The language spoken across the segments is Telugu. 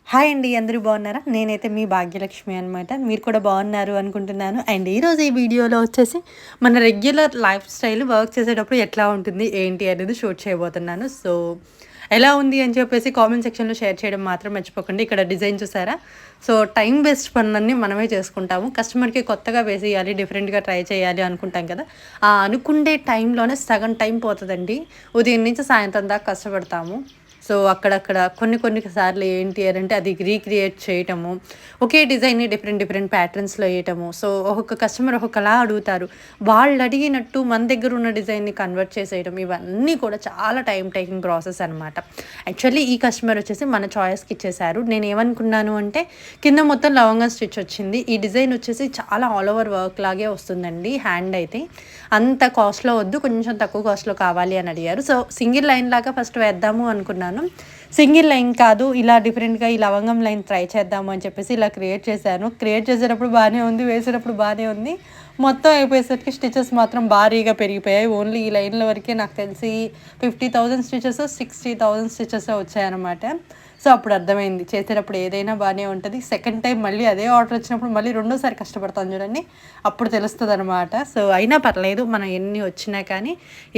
హాయ్ అండి. అందరూ బాగున్నారా? నేనైతే మీ భాగ్యలక్ష్మి అనమాట. మీరు కూడా బాగున్నారు అనుకుంటున్నాను. అండ్ ఈరోజు ఈ వీడియోలో వచ్చేసి మన రెగ్యులర్ లైఫ్ స్టైల్ వర్క్ చేసేటప్పుడు ఎట్లా ఉంటుంది, ఏంటి అనేది షూట్ చేయబోతున్నాను. సో, ఎలా ఉంది అని చెప్పేసి కామెంట్ సెక్షన్‌లో షేర్ చేయడం మాత్రం మర్చిపోకండి. ఇక్కడ డిజైన్ చూసారా? సో, టైమ్ వేస్ట్ పనులన్నీ మనమే చేసుకుంటాము. కస్టమర్‌కి కొత్తగా వేసేయాలి, డిఫరెంట్‌గా ట్రై చేయాలి అనుకుంటాం కదా! ఆ అనుకుండే టైంలోనే సగం టైం పోతదండి. ఉదయం నుంచి సాయంత్రం దాకా కష్టపడతాము. సో, అక్కడక్కడ కొన్ని కొన్ని సార్లు ఏంటి అనంటే అది రీక్రియేట్ చేయటము, ఒకే డిజైన్‌ని డిఫరెంట్ డిఫరెంట్ ప్యాటర్న్స్‌లో ఎయటము. సో, ఒక్కొక్క కస్టమర్ ఒక్కొక్కలా అడుగుతారు. వాళ్ళడిగినట్టు మన దగ్గరున్న డిజైన్‌ని కన్వర్ట్ చేసేయడం ఇవన్నీ కూడా చాలా టైమ్ టేకింగ్ ప్రాసెస్ అనమాట. యాక్చువల్లీ ఈ కస్టమర్ వచ్చేసి మన చాయిస్‌కి ఇచ్చేశారు. నేనేమనుకున్నాను అంటే కింద మొత్తం లవంగా స్టిచ్ వచ్చింది. ఈ డిజైన్ వచ్చేసి చాలా ఆల్ ఓవర్ వర్క్ లాగే వస్తుందండి హ్యాండ్ అయితే. అంత కాస్ట్‌లో వద్దు, కొంచెం తక్కువ కాస్ట్‌లో కావాలి అని అడిగారు. సో, సింగిల్ లైన్ లాగా ఫస్ట్ వేద్దాము అనుకున్నాను. సింగిల్ లైన్ కాదు, ఇలా డిఫరెంట్‌గా ఈ లవంగం లైన్ ట్రై చేద్దాము అని చెప్పేసి ఇలా క్రియేట్ చేశాను. క్రియేట్ చేసేటప్పుడు బానే ఉంది, వేసేటప్పుడు బానే ఉంది. మొత్తం అయిపోయేసరికి స్టిచెస్ మాత్రం భారీగా పెరిగిపోయాయి. ఓన్లీ ఈ లైన్‌ల వరకే నాకు తెలిసి 50,000 స్టిచెసో, 60,000 స్టిచెసో వచ్చాయన్నమాట. సో, అప్పుడు అర్థమైంది చేసేటప్పుడు ఏదైనా బానే ఉంటది. సెకండ్ టైమ్ మళ్ళీ అదే ఆర్డర్ వచ్చినప్పుడు మళ్ళీ రెండోసారి కష్టపడతాను చూడండి, అప్పుడు తెలుస్తదనమాట. సో, అయినా పర్లేదు, మనం ఎన్ని వచ్చినా కానీ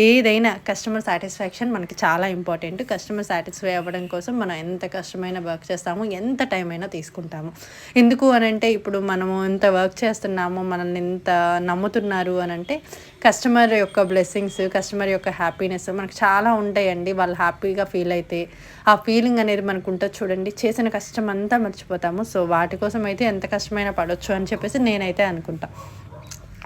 ఏదైనా కస్టమర్ సాటిస్ఫాక్షన్ మనకి చాలా ఇంపార్టెంట్. కస్టమర్ సాటిస్ఫై అవ్వడం కోసం మనం ఎంత కష్టమైన వర్క్ చేస్తాము, ఎంత టైం అయినా తీసుకుంటాము. ఎందుకు అనంటే ఇప్పుడు మనము ఇంత వర్క్ చేస్తున్నాము, మనల్ని ఇంత నమ్ముతున్నారు అనంటే కస్టమర్ యొక్క బ్లెస్సింగ్స్, కస్టమర్ యొక్క హ్యాపీనెస్ మనకు చాలా ఉంటాయండి. వాళ్ళు హ్యాపీగా ఫీల్ అయితే ఆ ఫీలింగ్ అనేది మనకు ఉంటది చూడండి. చేసిన కష్టం అంతా మర్చిపోతాము. సో, వాటి కోసం అయితే ఎంత కష్టమైనా పడొచ్చు అని చెప్పేసి నేనైతే అనుకుంటా.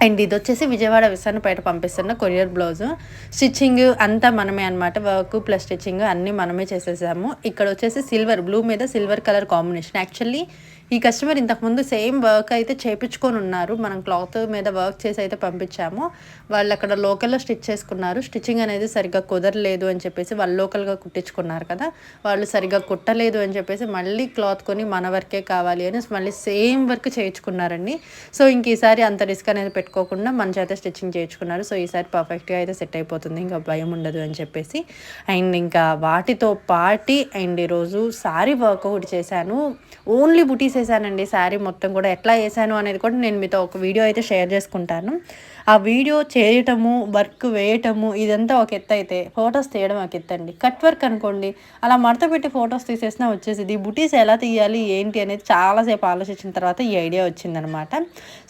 అండ్ ఇదొచ్చేసి విజయవాడ విసన్నపేట పంపిస్తున్న కొరియర్ బ్లౌజు. స్టిచ్చింగ్ అంతా మనమే అనమాట. వర్క్ ప్లస్ స్టిచ్చింగ్ అన్నీ మనమే చేసేసాము. ఇక్కడొచ్చేసి సిల్వర్, బ్లూ మీద సిల్వర్ కలర్ కాంబినేషన్. యాక్చువల్లీ ఈ కస్టమర్ ఇంతకుముందు సేమ్ వర్క్ అయితే చేపిచ్చుకొనున్నారు. మనం క్లాత్ మీద వర్క్ చేసి అయితే పంపించాము. వాళ్ళక్కడ లోకల్‌లో స్టిచ్ చేసుకున్నారు. స్టిచ్చింగ్ అనేది సరిగ్గా కుదరలేదు అని చెప్పేసి వాళ్ళు లోకల్‌గా కుట్టించుకున్నారు కదా! వాళ్ళు సరిగ్గా కుట్టలేదు అని చెప్పేసి మళ్ళీ క్లాత్ కొని మన వర్కే కావాలి అని మళ్ళీ సేమ్ వర్క్ చేయించుకున్నారండి. సో, ఇంక ఈసారి అంత రిస్క్ అనేది పెట్టుకోకుండా మన చేత స్టిచ్చింగ్ చేయించుకున్నారు. సో, ఈసారి పర్ఫెక్ట్‌గా అయితే సెట్ అయిపోతుంది. ఇంక భయం ఉండదు అని చెప్పేసి. అండ్ ఇంకా వాటితో పాటి అండ్ ఈరోజు సారీ వర్క్ ఒకటి చేశాను. ఓన్లీ బుటీస్ ఏసానండి. శారీ మొత్తం కూడా ఎట్లా ఏసాను అనేది కూడా నేను మీతో ఒక వీడియో అయితే షేర్ చేసుకుంటాను. ఆ వీడియో చేయటము, వర్క్ వేయటము ఇదంతా ఒక ఎత్తయితే, ఫోటోస్ తీయడం ఒక ఎత్తండి. కట్ వర్క్ అనుకోండి, అలా మడత పెట్టి ఫోటోస్ తీసేసినా వచ్చేసిద్ది. బుటీస్ ఎలా తీయాలి, ఏంటి అనేది చాలా సేపు ఆలోచించిన తర్వాత ఈ ఐడియా వచ్చిందనమాట.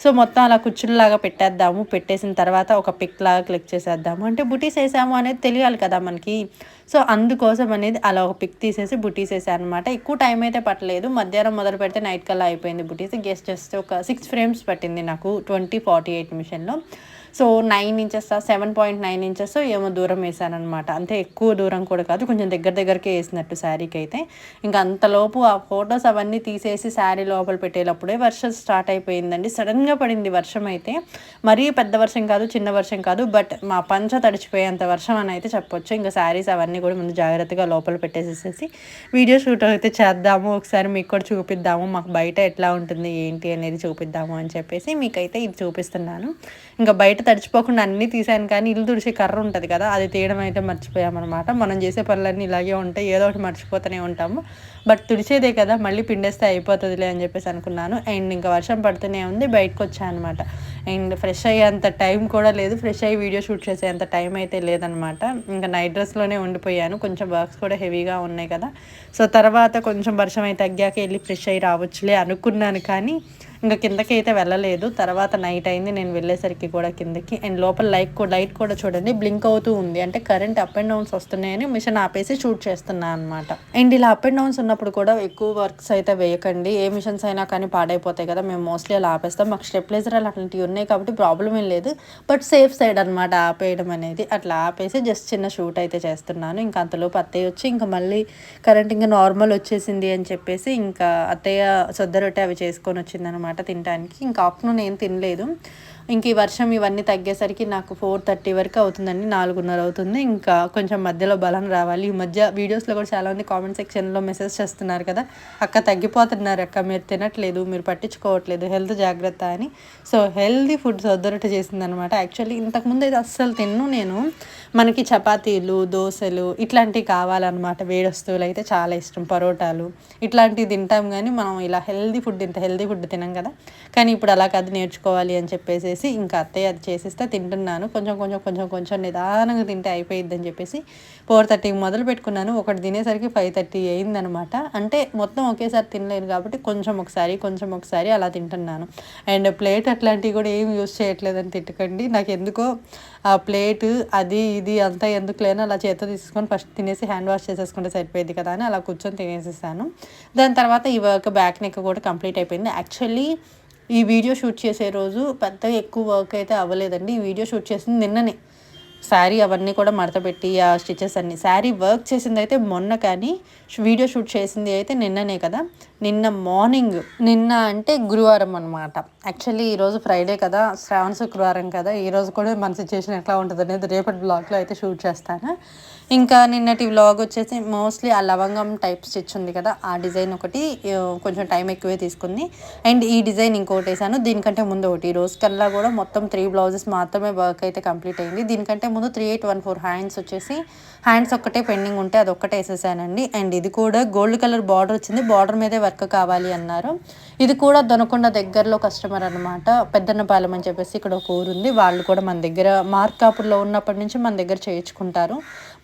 సో, మొత్తం అలా కుచ్చుల్లాగా పెట్టేద్దాము. పెట్టేసిన తర్వాత ఒక పిక్ లాగా క్లిక్ చేసేద్దాము. అంటే బుటీస్ ఏసాము అనేది తెలియాలి కదా మనకి. సో, అందుకోసం అనేది అలా ఒక పిక్ తీసేసి బుటీస్ ఏసాననమాట. ఎక్కువ టైం అయితే పట్టలేదు. మధ్యాహ్నం మొదలు పెడితే నైట్ కల్లా అయిపోయింది బుటీస్. జస్ట్ ఒక 6 ఫ్రేమ్స్ పట్టింది నాకు 20:48 మిషన్‌లో. సో, 9 ఇంచెసా, 7.9 ఇంచెసో ఏమో దూరం ఏసాననమాట. అంతే, ఎక్కువ దూరం కూడా కాదు. కొంచెం దగ్గర దగ్గరకే ఏసినట్టు శారీకైతే. ఇంక అంతలోపు ఆ ఫోటోస్ అవన్నీ తీసేసి శారీ లోపల పెట్టేటప్పుడే వర్షం స్టార్ట్ అయిపోయిందండి. సడెన్‌గా పడింది వర్షం అయితే. మరీ పెద్ద వర్షం కాదు, చిన్న వర్షం కాదు. బట్ మా పంచ తడిచిపోయేంత వర్షం అని అయితే చెప్పొచ్చు. ఇంక శారీస్ అవన్నీ కూడా ముందు జాగ్రత్తగా లోపల పెట్టేసేసేసి వీడియో షూట్ అయితే చేద్దాము. ఒకసారి మీకు కూడా చూపిద్దాము. మాకు బయట ఎట్లా ఉంటుంది, ఏంటి అనేది చూపిద్దాము అని చెప్పేసి మీకైతే ఇది చూపిస్తున్నాను. ఇంకా బయట తడిచిపోకుండా అన్నీ తీసాను కానీ ఇల్లు తుడిచే కర్ర ఉంటది కదా! అది తీయడం అయితే మర్చిపోయామనమాట. మనం చేసే పనులన్నీ ఇలాగే ఉంటాయి. ఏదో ఒకటి మర్చిపోతూనే ఉంటాము. బట్ తుడిచేదే కదా! మళ్ళీ పిండేస్తే అయిపోతదిలే అని చెప్పేసి అనుకున్నాను. అండ్ ఇంకా వర్షం పడుతూనే ఉంది. బయటకొచ్చా అనమాట. అండ్ ఫ్రెష్ అయ్యేంత టైం కూడా లేదు. ఫ్రెష్ అయ్యి వీడియో షూట్ చేసేంత టైం అయితే లేదనమాట. ఇంకా నైట్ డ్రెస్‌లోనే ఉండిపోయాను. కొంచెం వర్క్స్ కూడా హెవీగా ఉన్నాయి కదా! సో, తర్వాత కొంచెం వర్షం అయితే తగ్గాక ఎళ్లి ఫ్రెష్ అయ్యి రావచ్చులే అనుకున్నాను కానీ ఇంక కిందకైతే వెళ్ళలేదు. తర్వాత నైట్ అయింది నేను వెళ్ళేసరికి కూడా కిందకి. అండ్ లోపల లైట్ కూడా చూడండి బ్లింక్ అవుతూ ఉంది. అంటే కరెంట్ అప్ అండ్ డౌన్స్ వస్తున్నాయని మిషన్ ఆపేసి షూట్ చేస్తున్నా అనమాట. అండ్ ఇలా అప్ అండ్ డౌన్స్ ఉన్నప్పుడు కూడా ఎక్కువ వర్క్స్ అయితే వేయకండి. ఏ మిషన్స్ అయినా కానీ పాడైపోతాయి కదా! మేము మోస్ట్లీ అలా ఆపేస్తాం. మాకు స్టెబిలైజర్ అట్లాంటివి ఉన్నాయి కాబట్టి ప్రాబ్లమ్ ఏం లేదు. బట్ సేఫ్ సైడ్ అనమాట ఆపేయడం అనేది. అట్లా ఆపేసి జస్ట్ చిన్న షూట్ అయితే చేస్తున్నాను. ఇంకా అంతలోపు అత్తయ్య వచ్చి ఇంకా మళ్ళీ కరెంట్ ఇంకా నార్మల్ వచ్చేసింది అని చెప్పేసి ఇంకా అత్తయ్య సొద్ద రొట్టె అవి చేసుకొని వచ్చిందనమాట తినటానికి. ఇంకా ఆఫ్టర్‌నూన్ ఏం తినలేదు. ఇంక ఈ వర్షం ఇవన్నీ తగ్గేసరికి నాకు 4:30 వరకు అవుతుందండి. 4:30 అవుతుంది. ఇంకా కొంచెం మధ్యలో బలం రావాలి. ఈ మధ్య వీడియోస్‌లో కూడా చాలామంది కామెంట్ సెక్షన్‌లో మెసేజ్ చేస్తున్నారు కదా! "అక్క తగ్గిపోతున్నారు అక్క, మీరు తినట్లేదు, మీరు పట్టించుకోవట్లేదు, హెల్త్ జాగ్రత్త" అని. సో, హెల్దీ ఫుడ్ సొద్దరొట్టె చేసిందనమాట. యాక్చువల్లీ ఇంతకుముందు అయితే అస్సలు తిన్ను నేను. మనకి చపాతీలు, దోసలు ఇట్లాంటివి కావాలన్నమాట. వేడి వస్తువులు అయితే చాలా ఇష్టం. పరోటాలు ఇట్లాంటివి తింటాం కానీ మనం ఇలా ఇంత హెల్దీ ఫుడ్ తినం కదా. కానీ ఇప్పుడు అలా కాదు, నేర్చుకోవాలి అని చెప్పేసేసి ఇంకా అత్తయ్య అది చేసిస్తే తింటున్నాను. కొంచెం నిదానంగా తింటే అయిపోయిద్దని చెప్పేసి 4:30కి మొదలు పెట్టుకున్నాను. ఒకటి తినేసరికి 5:30 అయిందనమాట. అంటే మొత్తం ఒకేసారి తినలేను కాబట్టి కొంచెం ఒకసారి అలా తింటున్నాను. అండ్ ప్లేట్ అట్లాంటివి కూడా ఏం యూజ్ చేయట్లేదని తిట్టుకండి. నాకెందుకో ఆ ప్లేటు అది ఇది అంతా ఎందుకులేనో అలా చేత్తో తీసుకొని ఫస్ట్ తినేసి హ్యాండ్ వాష్ చేసేసుకుంటే సరిపోయేది కదా అని అలా కూర్చొని తినేసేసాను. దాని తర్వాత ఈ వర్క్ బ్యాక్ నెక్ కూడా కంప్లీట్ అయిపోయింది. యాక్చువల్లీ ఈ వీడియో షూట్ చేసే రోజు పెద్దగా ఎక్కువ వర్క్ అయితే అవ్వలేదండి. ఈ వీడియో షూట్ చేసింది నిన్ననే. శారీ అవన్నీ కూడా మడతపెట్టి ఆ స్టిచెస్ అన్నీ, శారీ వర్క్ చేసింది అయితే మొన్న, కానీ వీడియో షూట్ చేసింది అయితే నిన్ననే కదా. నిన్న మార్నింగ్, నిన్న అంటే గురువారం అనమాట. యాక్చువల్లీ ఈరోజు ఫ్రైడే కదా, శ్రావణ శుక్రవారం కదా. ఈరోజు కూడా మన సిచ్యువేషన్ ఎట్లా ఉంటుంది అనేది రేపటి బ్లాగ్లో అయితే షూట్ చేస్తాను. ఇంకా నిన్నటి వ్లాగ్ వచ్చేసి మోస్ట్లీ ఆ లవంగం టైప్ స్టిచ్ ఉంది కదా, ఆ డిజైన్ ఒకటి కొంచెం టైం ఎక్కువే తీసుకుంది. అండ్ ఈ డిజైన్ ఇంకోటి వేసాను. దీనికంటే ముందు ఒకటి, ఈ రోజు కల్లా కూడా మొత్తం 3 బ్లౌజెస్ మాత్రమే వర్క్ అయితే కంప్లీట్ అయింది. దీనికంటే ముందు 3814 హ్యాండ్స్ వచ్చేసి, హ్యాండ్స్ ఒక్కటే పెండింగ్ ఉంటే అది ఒక్కటే వేసేసానండి. అండ్ ఇది కూడా గోల్డ్ కలర్ బార్డర్ వచ్చింది. బార్డర్ మీదే వర్క్ కావాలి అన్నారు. ఇది కూడా దొనకొండ దగ్గరలో కస్టమర్ అనమాట. పెద్దన్నపాలెం అని చెప్పేసి ఇక్కడ ఒక ఊరుంది. వాళ్ళు కూడా మన దగ్గర మార్కాపుర్లో ఉన్నప్పటి నుంచి మన దగ్గర చేయించుకుంటారు.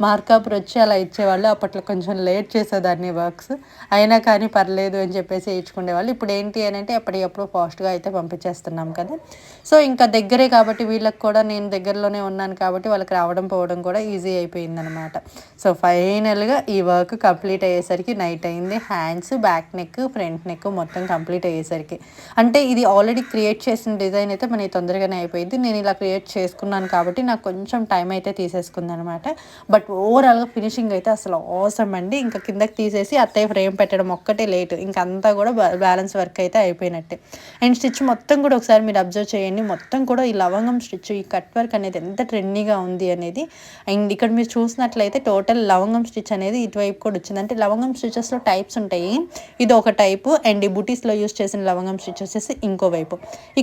మార్కాపుర్ వచ్చి అలా ఇచ్చేవాళ్ళు. అప్పట్లో కొంచెం లేట్ చేసేదాన్ని వర్క్స్, అయినా కానీ పర్లేదు అని చెప్పేసి వేయించుకునేవాళ్ళు. ఇప్పుడు ఏంటి అని అంటే ఎప్పటికప్పుడు ఫాస్ట్గా అయితే పంపించేస్తున్నాం కదా. సో ఇంకా దగ్గరే కాబట్టి వీళ్ళకి కూడా, నేను దగ్గరలోనే ఉన్నాను కాబట్టి వాళ్ళకి రావడం పోవడం కూడా ఈజీ అయిపోయింది అనమాట. సో ఫైనల్గా ఈ వర్క్ కంప్లీట్ అయ్యేసరికి నైట్ అయింది. Hands, back neck, front neck మొత్తం కంప్లీట్ అయ్యేసరికి, అంటే ఇది ఆల్రెడీ క్రియేట్ చేసిన డిజైన్ అయితే మనకి తొందరగానే అయిపోయింది. నేను ఇలా క్రియేట్ చేసుకున్నాను కాబట్టి నాకు కొంచెం టైం అయితే తీసేసుకుంది అనమాట. బట్ ఓవరాల్గా ఫినిషింగ్ అయితే అసలు అవసరం అండి. ఇంకా కిందకి తీసేసి అత్తయ్య ఫ్రేమ్ పెట్టడం ఒక్కటే లేట్, ఇంకంతా కూడా బ్యాలెన్స్ వర్క్ అయితే అయిపోయినట్టే. అండ్ స్టిచ్ మొత్తం కూడా ఒకసారి మీరు అబ్జర్వ్ చేయండి. మొత్తం కూడా ఈ లవంగం స్టిచ్, ఈ కట్ వర్క్ అనేది ఎంత ట్రెండీగా ఉంది అనేది. అండ్ ఇక్కడ మీరు చూసినట్లయితే టోటల్ లవంగం స్టిచ్ అనేది ఇటువైపు కూడా వచ్చింది. అంటే లవంగం స్టిచెస్లో టైప్స్ ఉంటాయి, ఇది ఒక టైపు. అండ్ ఈ బుటీస్లో యూస్ చేసిన లవంగం స్టిచ్ వచ్చేసి ఇంకోవైపు.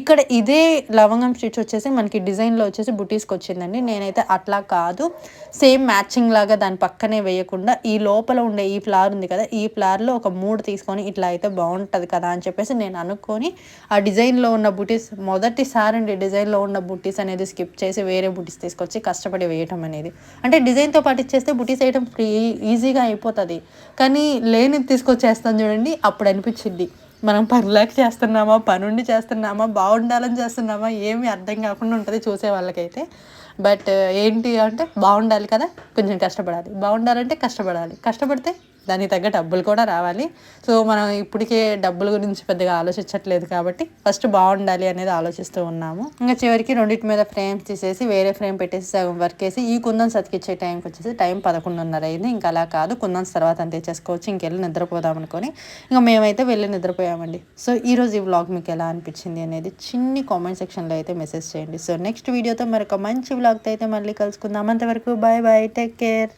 ఇక్కడ ఇదే లవంగం స్టిచ్ వచ్చేసి మనకి డిజైన్లో వచ్చేసి బుటీస్కి వచ్చిందండి. నేనైతే అట్లా కాదు, సేమ్ మ్యాచింగ్ లాగా దాని పక్కనే వేయకుండా ఈ లోపల ఉండే ఈ ఫ్లవర్ ఉంది కదా, ఈ ఫ్లవర్లో ఒక 3 తీసుకొని ఇట్లా అయితే బాగుంటుంది కదా అని చెప్పేసి నేను అనుకొని ఆ డిజైన్లో ఉన్న బుటీస్, మొదటిసారి డిజైన్లో ఉన్న బుటీస్ అనేది స్కిప్ చేసి వేరే బుటీస్ తీసుకొచ్చి కష్టపడి వేయటం అనేది. అంటే డిజైన్తో పాటు ఇచ్చేస్తే బుటీస్ వేయటం ఈజీగా అయిపోతుంది, కానీ లేనిది తీసుకొచ్చేస్తాను చూడండి, అప్పుడు అనిపించింది మనం పనిలాగా చేస్తున్నామా, పనుండి చేస్తున్నామా, బాగుండాలని చేస్తున్నామా, ఏమీ అర్థం కాకుండా ఉంటుంది చూసే వాళ్ళకైతే. బట్ ఏంటి అంటే బాగుండాలి కదా, కొంచెం కష్టపడాలి. బాగుండాలంటే కష్టపడితే దానికి తగ్గ డబ్బులు కూడా రావాలి. సో మనం ఇప్పటికే డబ్బుల గురించి పెద్దగా ఆలోచించట్లేదు కాబట్టి ఫస్ట్ బాగుండాలి అనేది ఆలోచిస్తూ ఉన్నాము. ఇంకా చివరికి రెండింటి మీద ఫ్రేమ్స్ తీసేసి వేరే ఫ్రేమ్ పెట్టేసి సగం వర్క్ వేసి ఈ కుందన్స్ అతికిచ్చే టైంకి వచ్చేసి టైం 11:30 అయింది. ఇంకా అలా కాదు, కుందన్స్ తర్వాత అంతే చేసుకోవచ్చు, ఇంకెళ్ళి నిద్రపోదాం అనుకొని ఇంకా మేమైతే వెళ్ళి నిద్రపోయామండి. సో ఈరోజు ఈ వ్లాగ్ మీకు ఎలా అనిపించింది అనేది చిన్ని కామెంట్ సెక్షన్లో అయితే మెసేజ్ చేయండి. సో నెక్స్ట్ వీడియోతో మరొక మంచి వ్లాగ్తో అయితే మళ్ళీ కలుసుకుందాం. అంతవరకు బాయ్ బాయ్, టేక్ కేర్.